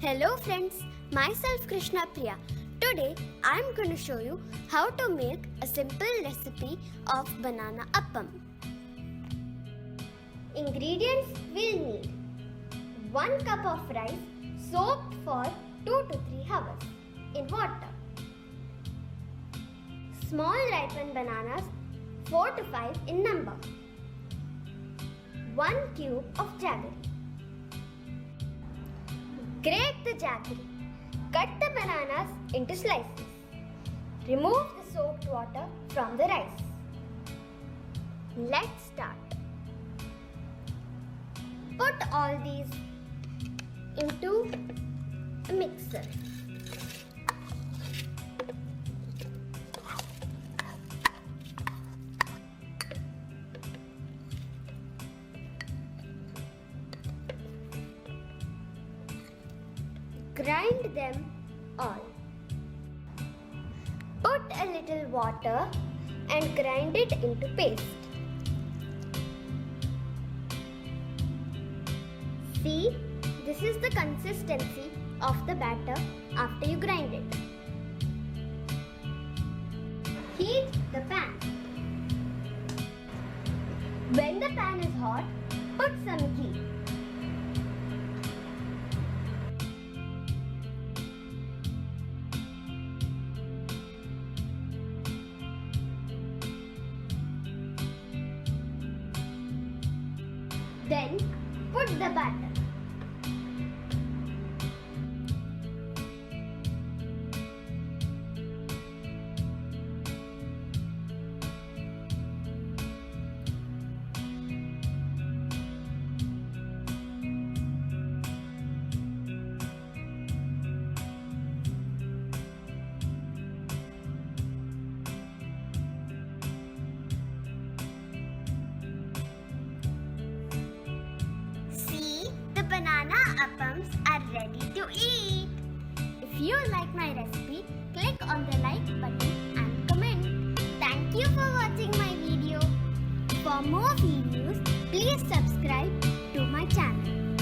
Hello friends, myself Krishna Priya. Today I am going to show you how to make a simple recipe of banana appam. Ingredients we'll need 1 cup of rice soaked for 2 to 3 hours in water. Small ripened bananas 4 to 5 in number. 1 cube of jaggery. Grate the jaggery. Cut the bananas into slices. Remove the soaked water from the rice. Let's start. Put all these into a mixer. Grind them all. Put a little water and grind it into paste. See, this is the consistency of the batter after you grind it. Heat the pan. When the pan is hot, put some ghee. Then put the batter. Banana appams are ready to eat. If you like my recipe, click on the like button and comment. Thank you for watching my video. For more videos, please subscribe to my channel.